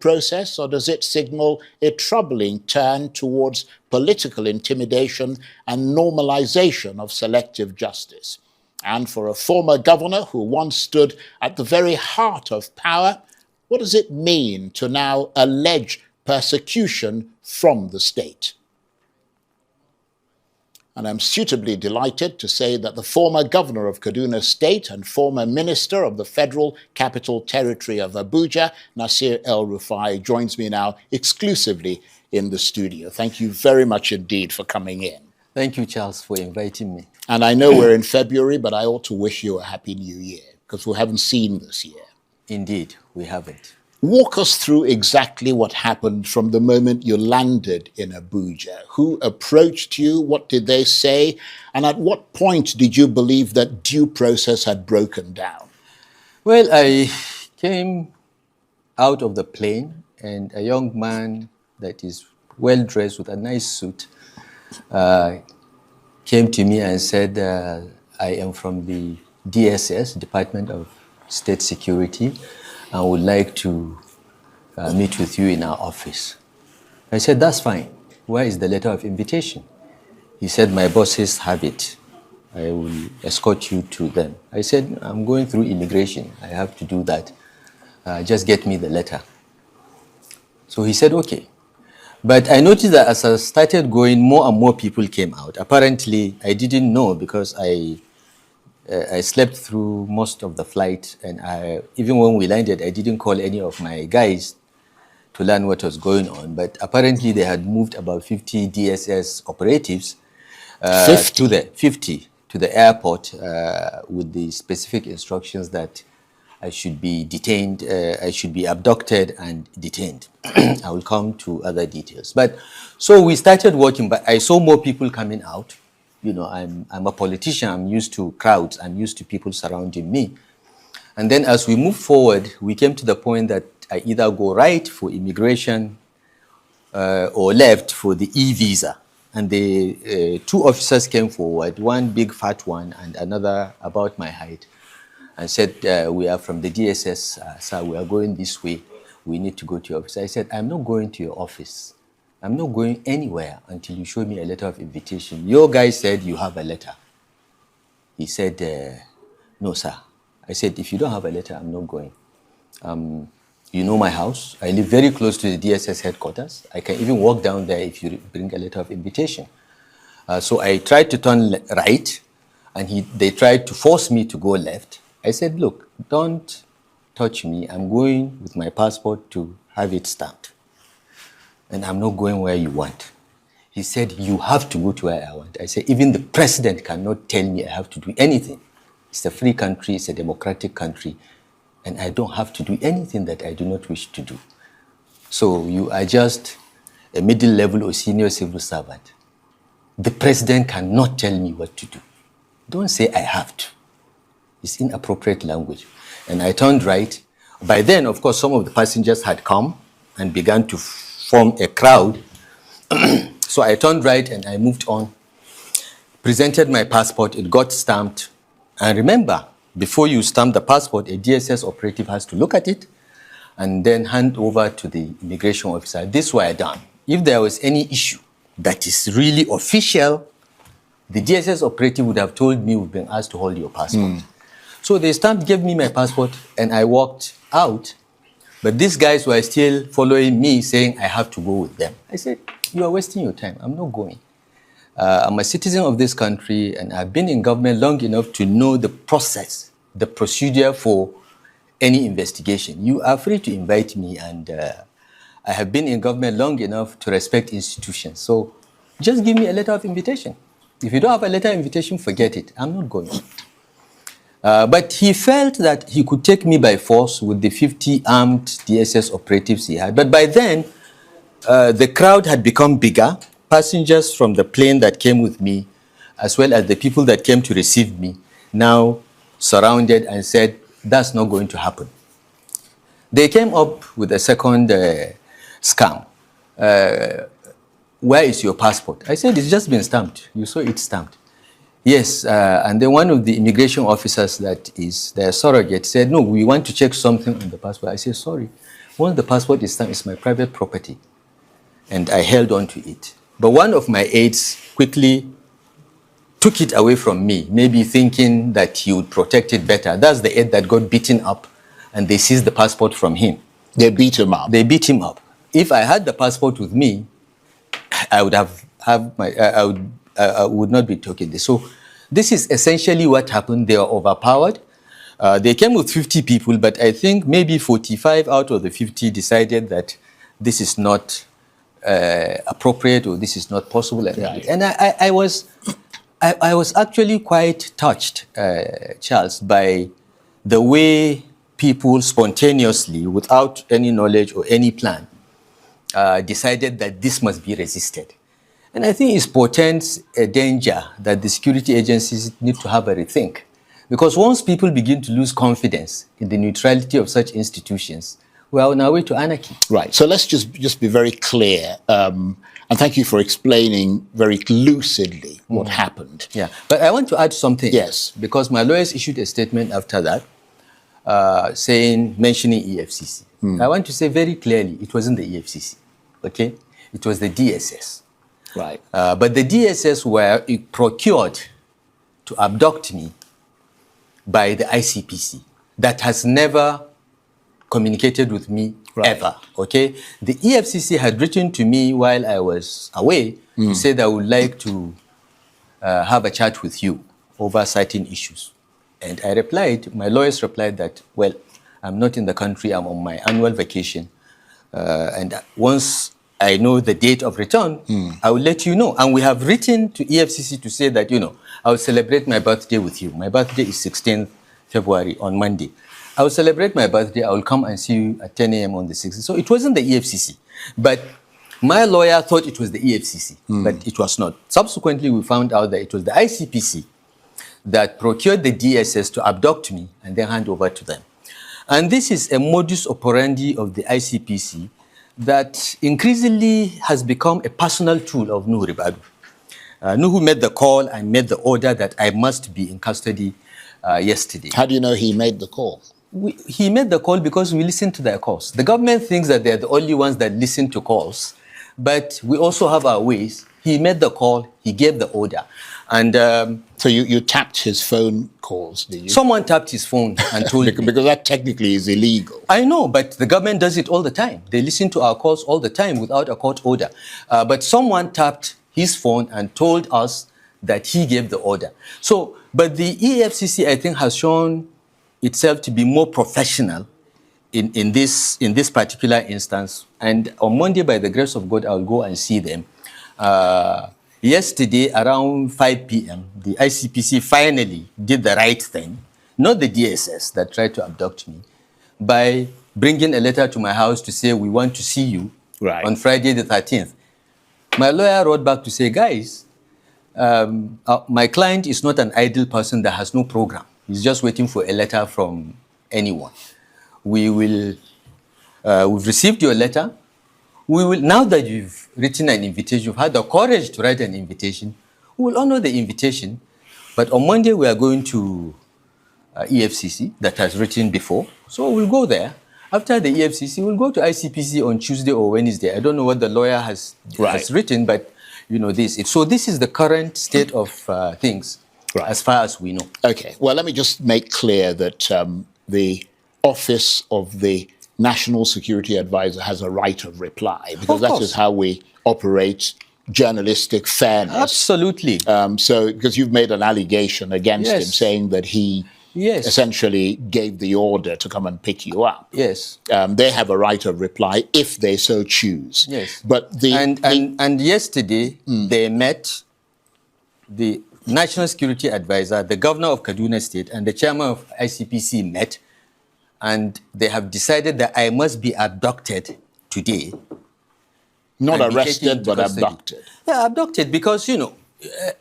process, or does it signal a troubling turn towards political intimidation and normalization of selective justice? And for a former governor who once stood at the very heart of power, what does it mean to now allege persecution from the state? And I'm suitably delighted to say that the former governor of Kaduna State and former minister of the Federal Capital Territory of Abuja, Nasir El-Rufai, joins me now exclusively in the studio. Thank you very much indeed for coming in. Thank you, Charles, for inviting me. And I know we're in February, but I ought to wish you a happy new year, because we haven't seen this year. Indeed, we haven't. Walk us through exactly what happened from the moment you landed in Abuja. Who approached you? What did they say? And at what point did you believe that due process had broken down? Well, I came out of the plane, and a young man that is well-dressed with a nice suit came to me and said, I am from the DSS, Department of State Security, and would like to meet with you in our office. I said, that's fine. Where is the letter of invitation? He said, my bosses have it. I will escort you to them. I said, I'm going through immigration. I have to do that. Just get me the letter. So he said, okay. But I noticed that as I started going, more and more people came out. Apparently, I didn't know because I slept through most of the flight, and even when we landed, I didn't call any of my guys to learn what was going on. But apparently, they had moved about 50 DSS operatives 50 to the airport with the specific instructions that I should be detained, I should be abducted and detained. I will come to other details. But so we started working, but I saw more people coming out. You know, I'm a politician. I'm used to crowds. I'm used to people surrounding me. And then as we moved forward, we came to the point that I either go right for immigration or left for the e-visa. And the two officers came forward, one big fat one and another about my height, and said, we are from the DSS, sir, we are going this way. We need to go to your office. I said, I'm not going to your office. I'm not going anywhere until you show me a letter of invitation. Your guy said you have a letter. He said, no, sir. I said, if you don't have a letter, I'm not going. You know my house. I live very close to the DSS headquarters. I can even walk down there if you bring a letter of invitation. So I tried to turn right, and they tried to force me to go left. I said, look, don't touch me. I'm going with my passport to have it stamped. And I'm not going where you want. He said, you have to go to where I want. I said, even the president cannot tell me I have to do anything. It's a free country, it's a democratic country, and I don't have to do anything that I do not wish to do. So you are just a middle level or senior civil servant. The president cannot tell me what to do. Don't say I have to. It's inappropriate language. And I turned right. By then, of course, some of the passengers had come and began to form a crowd. So I turned right and I moved on, presented my passport, it got stamped. And remember, before you stamp the passport, a DSS operative has to look at it and then hand over to the immigration officer. This was done. If there was any issue that is really official, the DSS operative would have told me we've been asked to hold your passport. So they stamped, gave me my passport, and I walked out. But these guys were still following me, saying I have to go with them. I said, you are wasting your time. I'm not going. I'm a citizen of this country, and I've been in government long enough to know the process, the procedure for any investigation. You are free to invite me, and I have been in government long enough to respect institutions. So just give me a letter of invitation. If you don't have a letter of invitation, forget it. I'm not going. But he felt that he could take me by force with the 50 armed DSS operatives he had. But by then, the crowd had become bigger. Passengers from the plane that came with me, as well as the people that came to receive me, now surrounded and said, that's not going to happen. They came up with a second scam. Where is your passport? I said, it's just been stamped. You saw it stamped. Yes, and then one of the immigration officers that is their surrogate said, no, we want to check something on the passport. I said, sorry, Once the passport is stamped, it's my private property. And I held on to it. But one of my aides quickly took it away from me, maybe thinking that he would protect it better. That's the aide that got beaten up, and they seized the passport from him. They beat him up? They beat him up. If I had the passport with me, I would I would not be talking this. So this is essentially what happened. They are overpowered. They came with 50 people, but I think maybe 45 out of the 50 decided that this is not appropriate or this is not possible. Right. And I was actually quite touched, Charles, by the way people spontaneously, without any knowledge or any plan, decided that this must be resisted. And I think it portends a danger that the security agencies need to have a rethink. Because once people begin to lose confidence in the neutrality of such institutions, we are on our way to anarchy. Right. So let's just be very clear. And thank you for explaining very lucidly what happened. Yeah. But I want to add something. Yes. Because my lawyers issued a statement after that mentioning EFCC. I want to say very clearly, it wasn't the EFCC. Okay? It was the DSS. Right. But the DSS were procured to abduct me by the ICPC that has never communicated with me ever, okay? The EFCC had written to me while I was away to say that I would like to have a chat with you over certain issues. And I replied, my lawyers replied that, well, I'm not in the country, I'm on my annual vacation. And once I know the date of return, I will let you know. And we have written to EFCC to say that, I will celebrate my birthday with you. My birthday is 16th February on Monday. I will celebrate my birthday. I will come and see you at 10 a.m. on the 16th. So it wasn't the EFCC. But my lawyer thought it was the EFCC, but it was not. Subsequently, we found out that it was the ICPC that procured the DSS to abduct me and then hand over to them. And this is a modus operandi of the ICPC that increasingly has become a personal tool of Nuhu Ribadu. Nuhu made the call and made the order that I must be in custody yesterday. How do you know he made the call? He made the call because we listened to their calls. The government thinks that they're the only ones that listen to calls, but we also have our ways. He made the call, he gave the order. And so you tapped his phone calls, did you? Someone tapped his phone and told me. Because that technically is illegal. I know, but the government does it all the time. They listen to our calls all the time without a court order. But someone tapped his phone and told us that he gave the order. So, but the EFCC, I think, has shown itself to be more professional in this particular instance. And on Monday, by the grace of God, I'll go and see them. Yesterday, around 5 p.m., the ICPC finally did the right thing, not the DSS that tried to abduct me, by bringing a letter to my house to say, we want to see you on Friday the 13th. My lawyer wrote back to say, guys, my client is not an idle person that has no program. He's just waiting for a letter from anyone. We've received your letter. We will, now that you've written an invitation, you've had the courage to write an invitation, we will honor the invitation. But on Monday, we are going to EFCC that has written before. So we'll go there. After the EFCC, we'll go to ICPC on Tuesday or Wednesday. I don't know what the lawyer has written, but this. So this is the current state of things as far as we know. Okay. Well, let me just make clear that the Office of the National Security Advisor has a right of reply, because that is how we operate journalistic fairness. Absolutely. So, because you've made an allegation against him saying that he essentially gave the order to come and pick you up. Yes. They have a right of reply if they so choose. Yes. But and yesterday they met the National Security Advisor, the Governor of Kaduna State, and the Chairman of ICPC met. And they have decided that I must be abducted today. Not arrested, but abducted. Yeah, abducted because,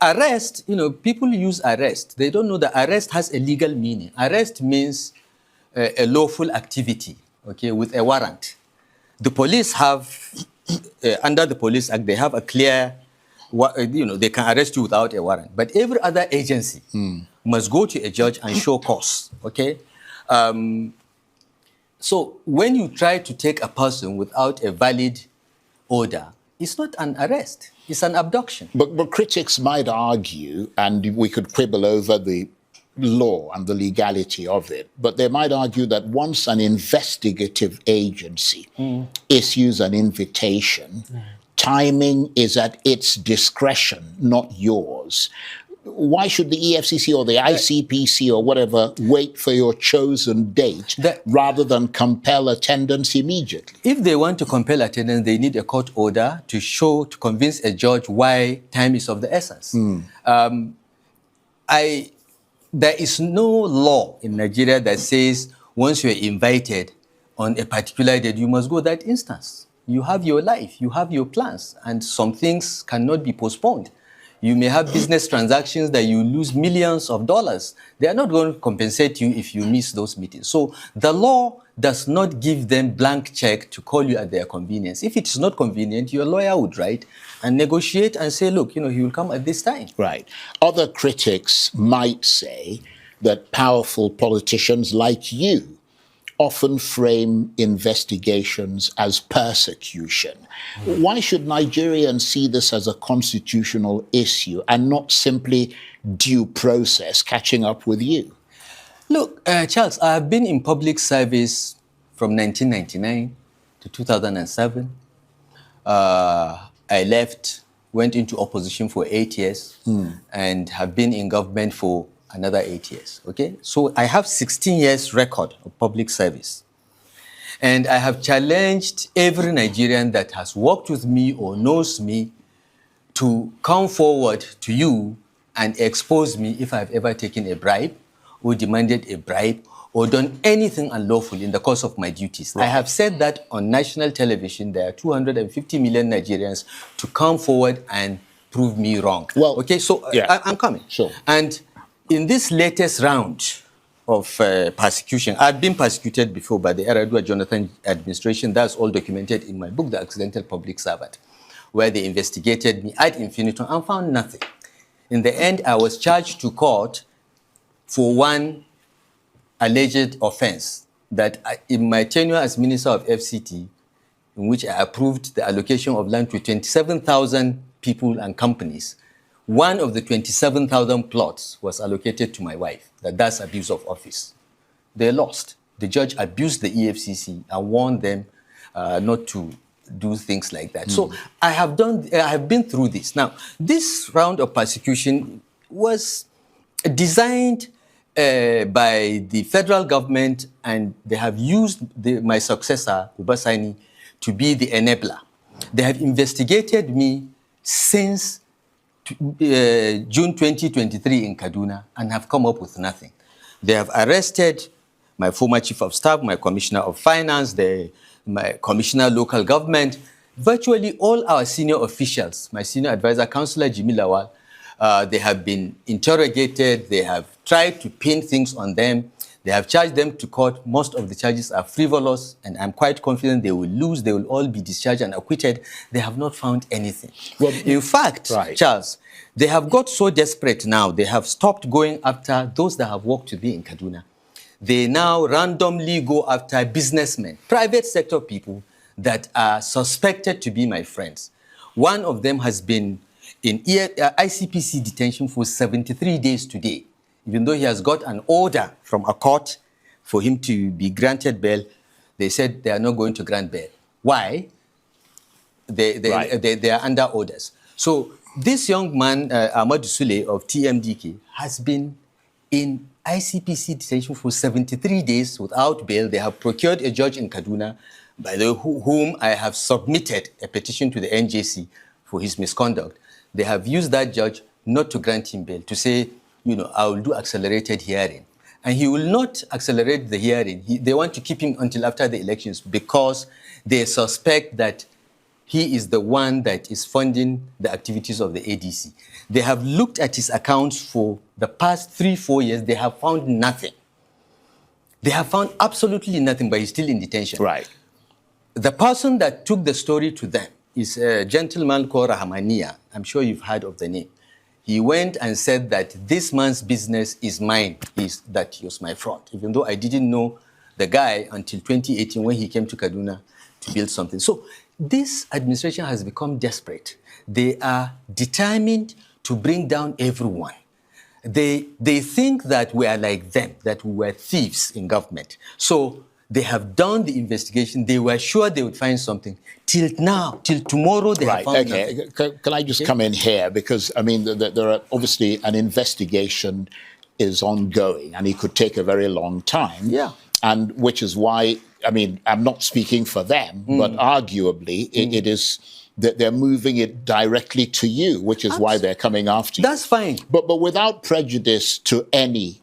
arrest, people use arrest. They don't know that arrest has a legal meaning. Arrest means a lawful activity, okay, with a warrant. The police have, under the Police Act, they have a clear, they can arrest you without a warrant. But every other agency must go to a judge and show cause, okay? So when you try to take a person without a valid order, it's not an arrest, it's an abduction. But critics might argue, and we could quibble over the law and the legality of it, but they might argue that once an investigative agency issues an invitation, timing is at its discretion, not yours. Why should the EFCC or the ICPC or whatever wait for your chosen date rather than compel attendance immediately? If they want to compel attendance, they need a court order to convince a judge why time is of the essence. There is no law in Nigeria that says once you're invited on a particular date, you must go that instance. You have your life, you have your plans, and some things cannot be postponed. You may have business transactions that you lose millions of dollars. They are not going to compensate you if you miss those meetings. So the law does not give them blank check to call you at their convenience. If it is not convenient, your lawyer would write and negotiate and say, look, he will come at this time. Right. Other critics might say that powerful politicians like you often frame investigations as persecution. Why should Nigerians see this as a constitutional issue and not simply due process catching up with you? Look, Charles, I have been in public service from 1999 to 2007. I left, went into opposition for 8 years, and have been in government for another 8 years, okay? So I have 16 years record of public service. And I have challenged every Nigerian that has worked with me or knows me to come forward to you and expose me if I've ever taken a bribe or demanded a bribe or done anything unlawful in the course of my duties. Right. I have said that on national television. There are 250 million Nigerians to come forward and prove me wrong. Well, okay, so yeah. I'm coming. Sure. And in this latest round of persecution, I've been persecuted before by the Eradua Jonathan administration. That's all documented in my book, The Accidental Public Servant, where they investigated me ad infinitum and found nothing. In the end, I was charged to court for one alleged offense that in my tenure as Minister of FCT, in which I approved the allocation of land to 27,000 people and companies, one of the 27,000 plots was allocated to my wife. That's abuse of office. They lost. The judge abused the EFCC and warned them not to do things like that. So I have been through this. Now, this round of persecution was designed by the federal government, and they have used my successor, Ubasani, to be the enabler. They have investigated me since June 2023 in Kaduna and have come up with nothing. They have arrested my former chief of staff, my commissioner of finance, my commissioner of local government, virtually all our senior officials, my senior advisor, Councillor Jimmy Lawal. They have been interrogated. They have tried to pin things on them. They have charged them to court. Most of the charges are frivolous, and I'm quite confident they will lose. They will all be discharged and acquitted. They have not found anything. Well, in fact, right. Charles, they have got so desperate now, they have stopped going after those that have worked with me in Kaduna. They now randomly go after businessmen, private sector people that are suspected to be my friends. One of them has been in ICPC detention for 73 days today. Even though he has got an order from a court for him to be granted bail, they said they are not going to grant bail. Why? They are under orders. So this young man, Ahmad Sule of TMDK, has been in ICPC detention for 73 days without bail. They have procured a judge in Kaduna, by the way, whom I have submitted a petition to the NJC for his misconduct. They have used that judge not to grant him bail, to say, I will do accelerated hearing. And he will not accelerate the hearing. They want to keep him until after the elections because they suspect that he is the one that is funding the activities of the ADC. They have looked at his accounts for the past 3-4 years. They have found nothing. They have found absolutely nothing, but he's still in detention. Right. The person that took the story to them is a gentleman called Rahmania. I'm sure you've heard of the name. He went and said that this man's business is mine, that he was my fraud, even though I didn't know the guy until 2018 when he came to Kaduna to build something. So this administration has become desperate. They are determined to bring down everyone. They think that we are like them, that we were thieves in government. So they have done the investigation. They were sure they would find something. Till now, till tomorrow, they have found nothing. Can I just come in here? Because, I mean, there are obviously an investigation is ongoing, and it could take a very long time. Yeah. And which is why, I mean, I'm not speaking for them, but arguably it is that they're moving it directly to you, which is why they're coming after you. That's fine. But without prejudice to any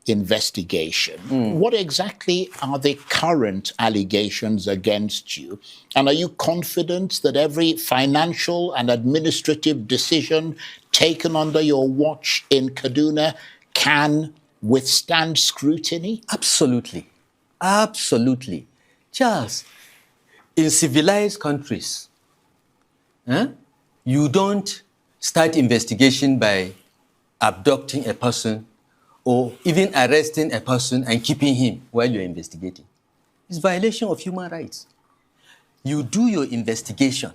investigation, what exactly are the current allegations against you? And are you confident that every financial and administrative decision taken under your watch in Kaduna can withstand scrutiny? Absolutely. Absolutely. Charles, in civilized countries, you don't start investigation by abducting a person or even arresting a person and keeping him while you're investigating. It's violation of human rights. You do your investigation